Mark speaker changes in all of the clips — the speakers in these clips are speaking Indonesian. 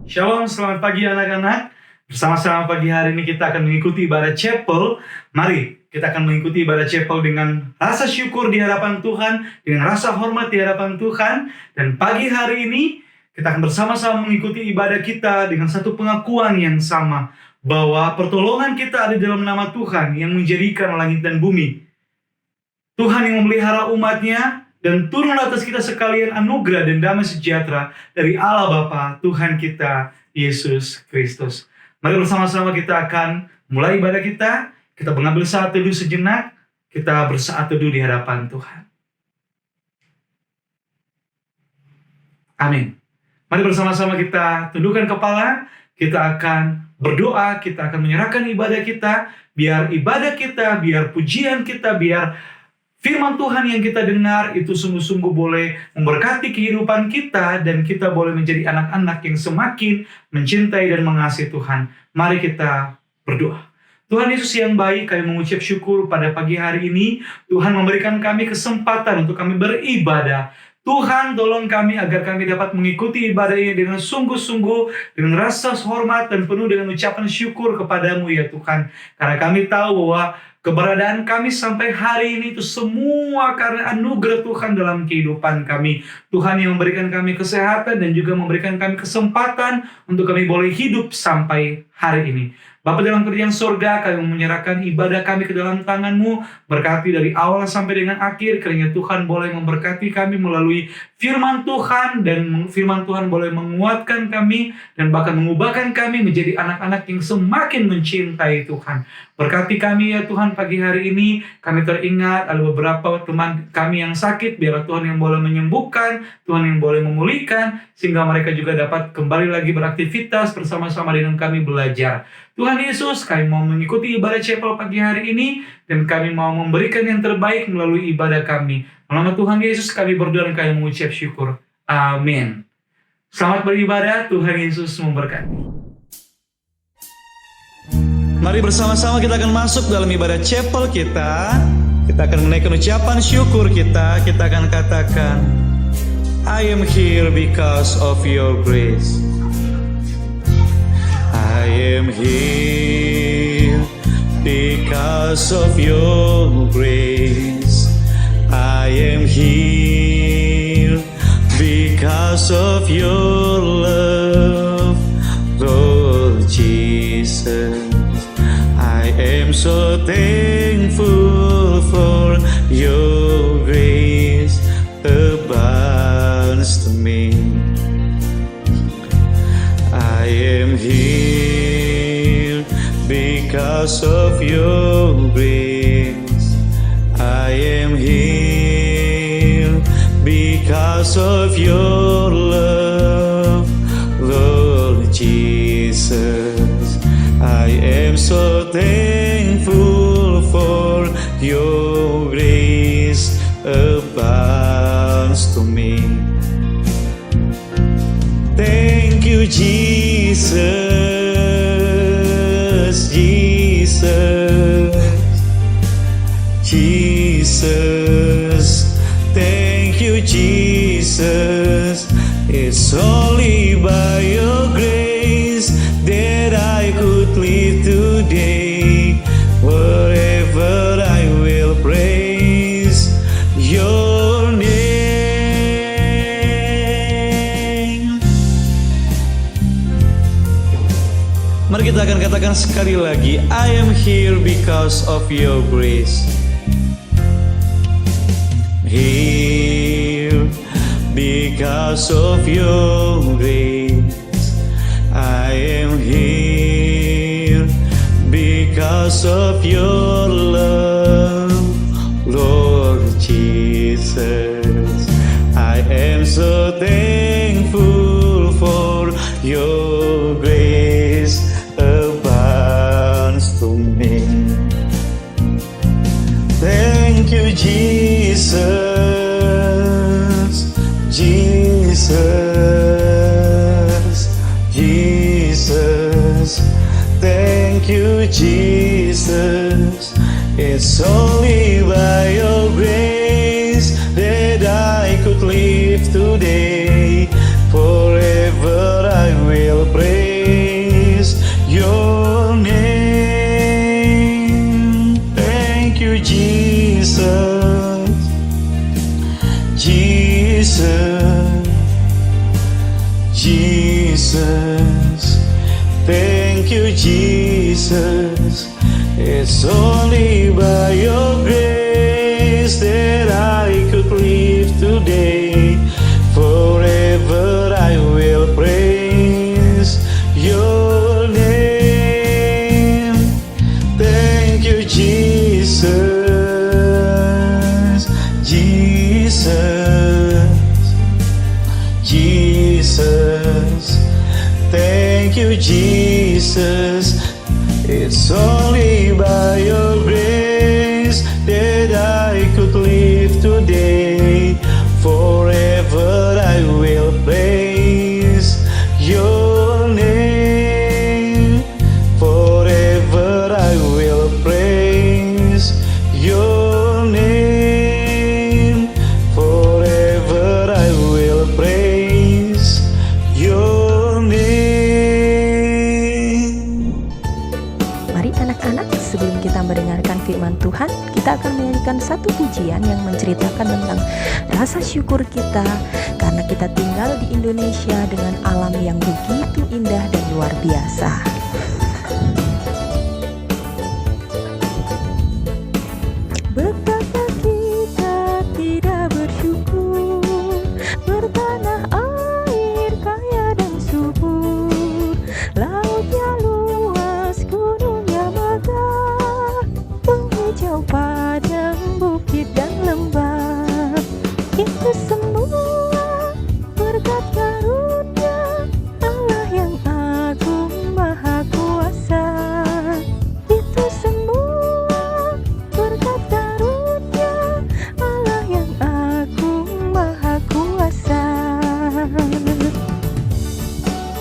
Speaker 1: Shalom, selamat pagi anak-anak. Bersama-sama pagi hari ini kita akan mengikuti ibadah chapel. Mari kita akan mengikuti ibadah chapel dengan rasa syukur di hadapan Tuhan, dengan rasa hormat di hadapan Tuhan. Dan pagi hari ini kita akan bersama-sama mengikuti ibadah kita dengan satu pengakuan yang sama, bahwa pertolongan kita ada dalam nama Tuhan yang menjadikan langit dan bumi. Tuhan yang memelihara umatnya, dan turun atas kita sekalian anugerah dan damai sejahtera dari Allah Bapa, Tuhan kita, Yesus Kristus. Mari bersama-sama kita akan mulai ibadah kita. Kita mengambil saat teduh sejenak. Kita bersaat teduh di hadapan Tuhan. Amin. Mari bersama-sama kita tundukkan kepala. Kita akan berdoa. Kita akan menyerahkan ibadah kita. Biar ibadah kita, biar pujian kita, biar firman Tuhan yang kita dengar itu sungguh-sungguh boleh memberkati kehidupan kita, dan kita boleh menjadi anak-anak yang semakin mencintai dan mengasihi Tuhan. Mari kita berdoa. Tuhan Yesus yang baik, kami mengucap syukur pada pagi hari ini. Tuhan memberikan kami kesempatan untuk kami beribadah. Tuhan, tolong kami agar kami dapat mengikuti ibadah ini dengan sungguh-sungguh, dengan rasa hormat dan penuh dengan ucapan syukur kepadamu ya Tuhan. Karena kami tahu bahwa keberadaan kami sampai hari ini itu semua karena anugerah Tuhan dalam kehidupan kami. Tuhan yang memberikan kami kesehatan dan juga memberikan kami kesempatan untuk kami boleh hidup sampai hari ini. Bapa dalam kerajaan sorga, kami menyerahkan ibadah kami ke dalam tangan-Mu. Berkati dari awal sampai dengan akhir, kiranya Tuhan boleh memberkati kami melalui firman Tuhan, dan firman Tuhan boleh menguatkan kami, dan bahkan mengubahkan kami menjadi anak-anak yang semakin mencintai Tuhan. Berkati kami ya Tuhan pagi hari ini. Kami teringat ada beberapa teman kami yang sakit, biarlah Tuhan yang boleh menyembuhkan, Tuhan yang boleh memulihkan, sehingga mereka juga dapat kembali lagi beraktivitas bersama-sama dengan kami belajar. Tuhan Yesus, kami mau mengikuti ibadah chapel pagi hari ini, dan kami mau memberikan yang terbaik melalui ibadah kami. Nama Tuhan Yesus kami berdoa dan kami mengucap syukur. Amin. Selamat beribadah, Tuhan Yesus memberkati. Mari bersama-sama kita akan masuk dalam ibadah chapel kita. Kita akan menaikkan ucapan syukur kita. Kita akan katakan, I am here because of your grace. I am here because of your grace. I am here because of your love, Lord Jesus. I am so thankful for your grace abounds to me. I am here because of your grace. I am here because of your love, Lord Jesus. I am so thankful for your grace abounds to me. Thank you, Jesus, Jesus, Jesus. Thank you, Jesus. It's only by your grace that I could live today. Forever I will praise your name. Mari kita akan katakan sekali lagi, I am here because of your grace. Here because of your grace. I am here because of your love, Lord Jesus. I am so thankful for your grace abounds to me. Thank you, Jesus, Jesus, Jesus. Thank you, Jesus. It's only by your grace that I could live today. Forever I will praise
Speaker 2: you, Jesus. It's only by your grace that I could live today. Forever I will praise your name. Forever I will praise your name. Forever I will praise your name.
Speaker 3: Mari anak-anak, sebelum kita mendengarkan firman Tuhan, kita akan menyanyikan satu pujian yang menceritakan tentang rasa syukur kita karena kita tinggal di Indonesia dengan alam yang begitu indah dan luar biasa. Betapa kita tidak bersyukur, bertanah air kaya dan subur, lautnya luas, gunungnya megah, penghijau padang, bukit dan lembah. Itu semua berkat karunia Allah yang agung maha kuasa. Itu semua berkat karunia Allah yang agung maha kuasa.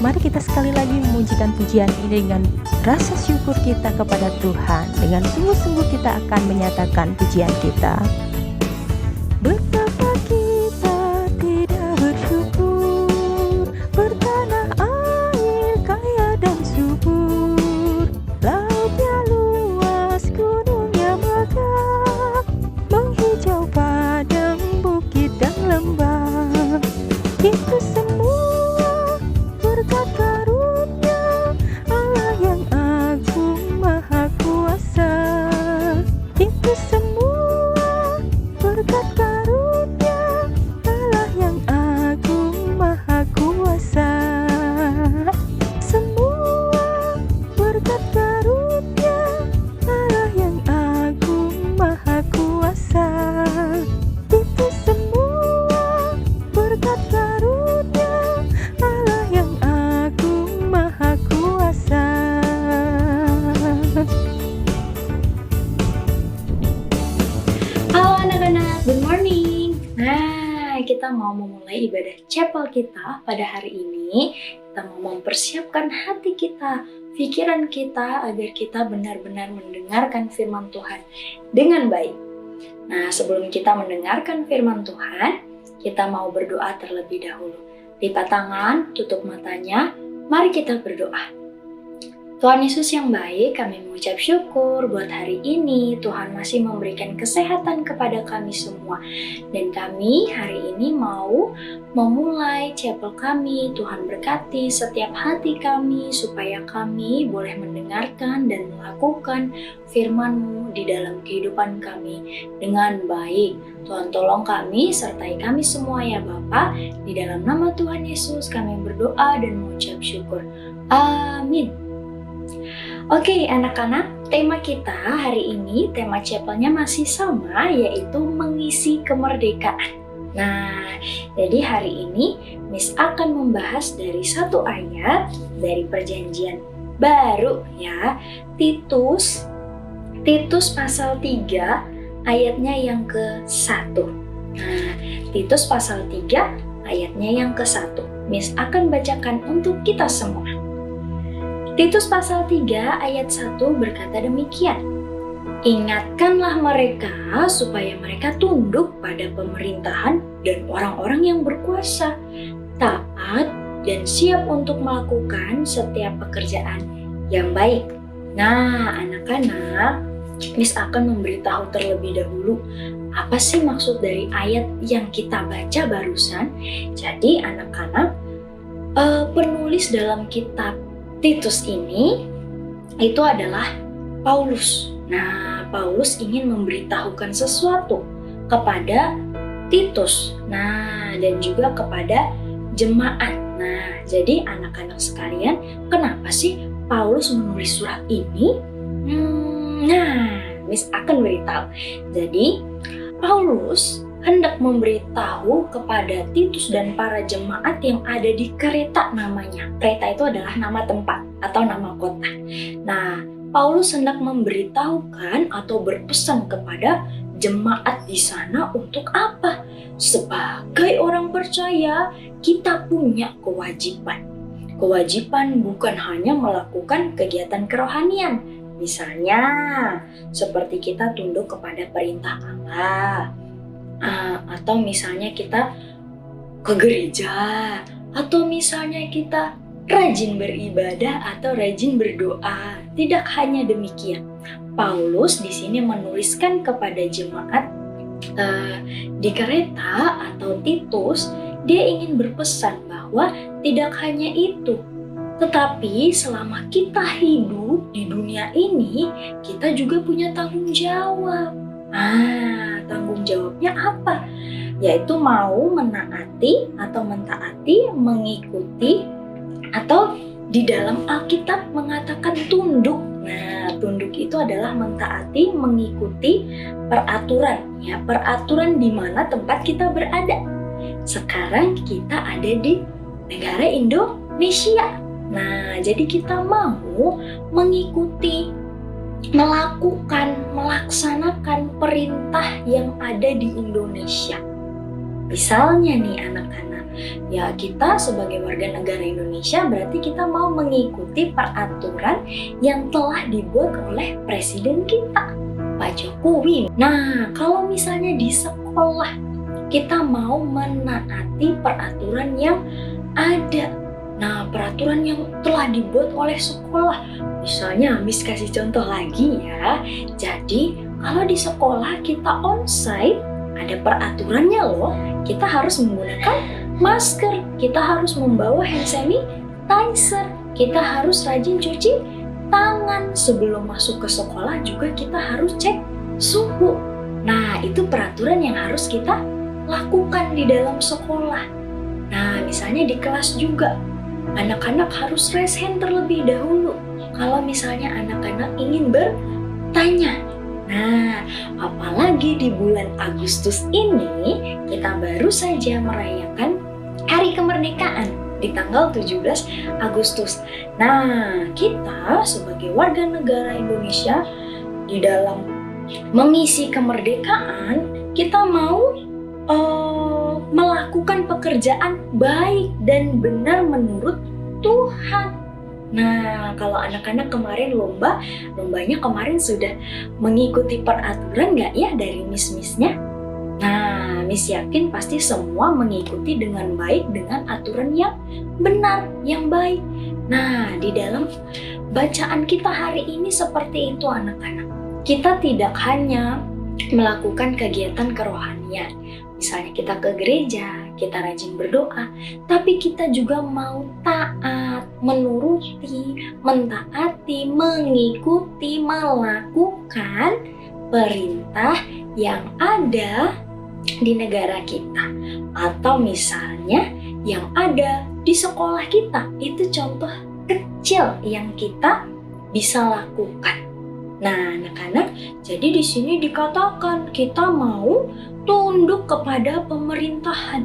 Speaker 3: Mari kita sekali lagi memujikan pujian ini dengan rasa syukur kita kepada Tuhan. Dengan sungguh-sungguh kita akan menyatakan pujian kita. Betapa kita tidak bersyukur, bertanah air kaya dan subur, lautnya luas, gunungnya megah, menghijau padang, bukit dan lembah. Itu semua berkat karunia Allah yang agung maha kuasa. Itu semua berkat karunia Allah yang agung maha kuasa. Semua berkat karunia Allah yang agung maha kuasa. Itu semua berkat karunia Allah yang agung maha kuasa.
Speaker 4: Halo anak-anak, good morning. Nah, kita mau memulai ibadah chapel kita pada hari ini. Kita mau mempersiapkan hati kita, pikiran kita agar kita benar-benar mendengarkan firman Tuhan dengan baik. Nah, sebelum kita mendengarkan firman Tuhan, kita mau berdoa terlebih dahulu. Lipat tangan, tutup matanya, mari kita berdoa. Tuhan Yesus yang baik, kami mengucap syukur buat hari ini. Tuhan masih memberikan kesehatan kepada kami semua. Dan kami hari ini mau memulai chapel kami. Tuhan berkati setiap hati kami supaya kami boleh mendengarkan dan melakukan firman-Mu di dalam kehidupan kami dengan baik. Tuhan tolong kami, sertai kami semua ya Bapa. Di dalam nama Tuhan Yesus kami berdoa dan mengucap syukur. Amin. Oke anak-anak, tema kita hari ini, tema chapelnya masih sama, yaitu mengisi kemerdekaan. Nah, jadi hari ini Miss akan membahas dari satu ayat dari perjanjian baru ya, Titus pasal 3 ayatnya yang ke-1. Nah, Titus pasal 3 ayatnya yang ke-1. Miss akan bacakan untuk kita semua. Titus pasal 3 ayat 1 berkata demikian. Ingatkanlah mereka supaya mereka tunduk pada pemerintahan dan orang-orang yang berkuasa, taat dan siap untuk melakukan setiap pekerjaan yang baik. Nah, anak-anak, Miss akan memberitahu terlebih dahulu apa sih maksud dari ayat yang kita baca barusan. Jadi anak-anak, penulis dalam kitab Titus ini itu adalah Paulus. Nah, Paulus ingin memberitahukan sesuatu kepada Titus. Nah, dan juga kepada jemaat. Nah, jadi anak-anak sekalian, kenapa sih Paulus menulis surat ini? Nah, Miss akan beritahu. Jadi, Paulus hendak memberitahu kepada Titus dan para jemaat yang ada di Kreta namanya. Kreta itu adalah nama tempat atau nama kota. Nah, Paulus hendak memberitahukan atau berpesan kepada jemaat di sana untuk apa? Sebagai orang percaya, kita punya kewajiban. Kewajiban bukan hanya melakukan kegiatan kerohanian. Misalnya, seperti kita tunduk kepada perintah Allah. Atau misalnya kita ke gereja, atau misalnya kita rajin beribadah atau rajin berdoa. Tidak hanya demikian. Paulus di sini menuliskan kepada jemaat di Kreta atau Titus, dia ingin berpesan bahwa tidak hanya itu, tetapi selama kita hidup di dunia ini, kita juga punya tanggung jawab. Tanggung jawabnya apa? Yaitu mau menaati atau mentaati, mengikuti, atau di dalam Alkitab mengatakan tunduk. Nah, tunduk itu adalah mentaati, mengikuti peraturan. Ya, peraturan di mana tempat kita berada. Sekarang kita ada di negara Indonesia. Nah, jadi kita mau mengikuti, melakukan, melaksanakan perintah yang ada di Indonesia. Misalnya nih anak-anak, ya kita sebagai warga negara Indonesia berarti kita mau mengikuti peraturan yang telah dibuat oleh presiden kita, Pak Jokowi. Nah, kalau misalnya di sekolah kita mau menaati peraturan yang ada. Nah, peraturan yang telah dibuat oleh sekolah. Misalnya, Miss kasih contoh lagi ya. Jadi, kalau di sekolah kita onsite, ada peraturannya loh. Kita harus menggunakan masker, kita harus membawa hand sanitizer, kita harus rajin cuci tangan. Sebelum masuk ke sekolah juga kita harus cek suhu. Nah, itu peraturan yang harus kita lakukan di dalam sekolah. Nah, misalnya di kelas juga. Anak-anak harus raise hand terlebih dahulu kalau misalnya anak-anak ingin bertanya. Nah, apalagi di bulan Agustus ini kita baru saja merayakan Hari Kemerdekaan di tanggal 17 Agustus. Nah, kita sebagai warga negara Indonesia di dalam mengisi kemerdekaan, kita mau melakukan pekerjaan baik dan benar menurut Tuhan. Nah, kalau anak-anak kemarin lombanya kemarin sudah mengikuti peraturan nggak ya dari miss-missnya? Nah, Miss yakin pasti semua mengikuti dengan baik dengan aturan yang benar, yang baik. Nah, di dalam bacaan kita hari ini seperti itu anak-anak. Kita tidak hanya melakukan kegiatan kerohanian. Misalnya kita ke gereja, kita rajin berdoa, tapi kita juga mau taat, menuruti, mentaati, mengikuti, melakukan perintah yang ada di negara kita. Atau misalnya yang ada di sekolah kita. Itu contoh kecil yang kita bisa lakukan. Nah, anak-anak, jadi di sini dikatakan kita mau tunduk kepada pemerintahan.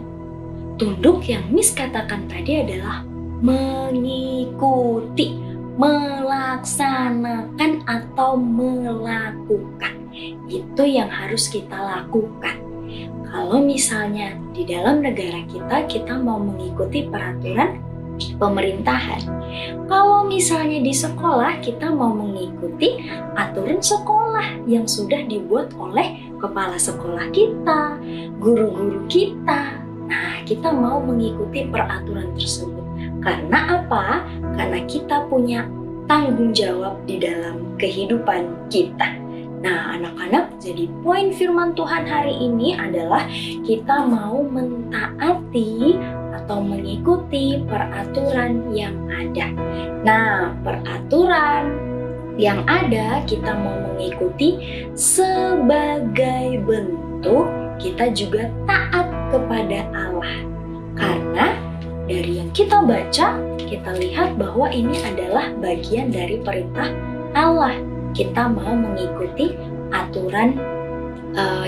Speaker 4: Tunduk yang Miss katakan tadi adalah mengikuti, melaksanakan atau melakukan. Itu yang harus kita lakukan. Kalau misalnya di dalam negara kita mau mengikuti peraturan pemerintahan. Kalau misalnya di sekolah kita mau mengikuti aturan sekolah yang sudah dibuat oleh kepala sekolah kita, guru-guru kita. Nah, kita mau mengikuti peraturan tersebut. Karena apa? Karena kita punya tanggung jawab di dalam kehidupan kita. Nah, anak-anak, jadi poin firman Tuhan hari ini adalah kita mau mentaati atau mengikuti peraturan yang ada. Nah, peraturan yang ada kita mau mengikuti sebagai bentuk kita juga taat kepada Allah. Karena dari yang kita baca, kita lihat bahwa ini adalah bagian dari perintah Allah. Kita mau mengikuti aturan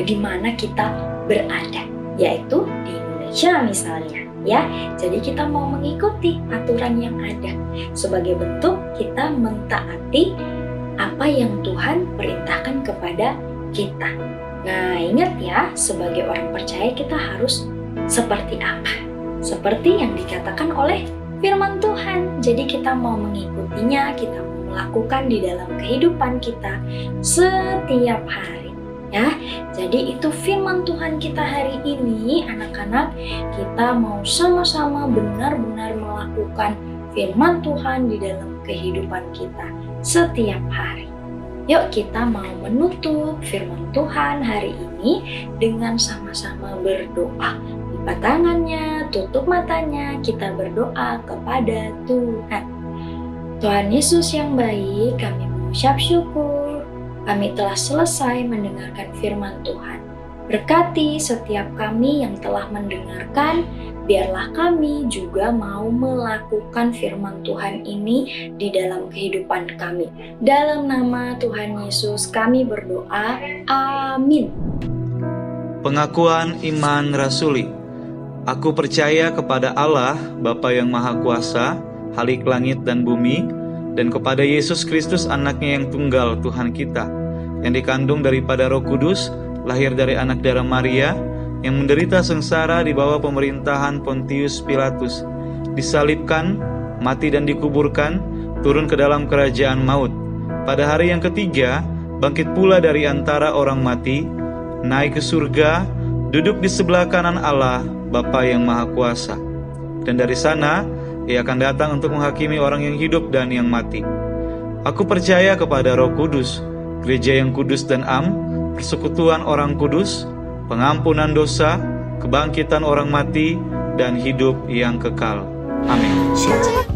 Speaker 4: di mana kita berada, yaitu di Indonesia misalnya. Ya, jadi kita mau mengikuti aturan yang ada sebagai bentuk kita mentaati apa yang Tuhan perintahkan kepada kita. Nah, ingat ya, sebagai orang percaya kita harus seperti apa? Seperti yang dikatakan oleh firman Tuhan. Jadi kita mau mengikutinya, kita mau melakukan di dalam kehidupan kita setiap hari. Ya, jadi itu firman Tuhan kita hari ini, anak-anak. Kita mau sama-sama benar-benar melakukan firman Tuhan di dalam kehidupan kita setiap hari. Yuk kita mau menutup firman Tuhan hari ini dengan sama-sama berdoa. Lipat tangannya, tutup matanya, kita berdoa kepada Tuhan. Tuhan Yesus yang baik, kami mengucap syukur. Kami telah selesai mendengarkan firman Tuhan. Berkati setiap kami yang telah mendengarkan, biarlah kami juga mau melakukan firman Tuhan ini di dalam kehidupan kami. Dalam nama Tuhan Yesus kami berdoa, amin.
Speaker 5: Pengakuan iman rasuli. Aku percaya kepada Allah, Bapa yang Maha Kuasa, Khalik langit dan bumi, dan kepada Yesus Kristus anaknya yang tunggal Tuhan kita, yang dikandung daripada Roh Kudus, lahir dari anak darah Maria, yang menderita sengsara di bawah pemerintahan Pontius Pilatus, disalibkan, mati dan dikuburkan, turun ke dalam kerajaan maut. Pada hari yang ketiga, bangkit pula dari antara orang mati, naik ke surga, duduk di sebelah kanan Allah, Bapa yang Maha Kuasa. Dan dari sana, Ia akan datang untuk menghakimi orang yang hidup dan yang mati. Aku percaya kepada Roh Kudus, gereja yang kudus dan am, persekutuan orang kudus, pengampunan dosa, kebangkitan orang mati, dan hidup yang kekal. Amin.
Speaker 3: Shalom.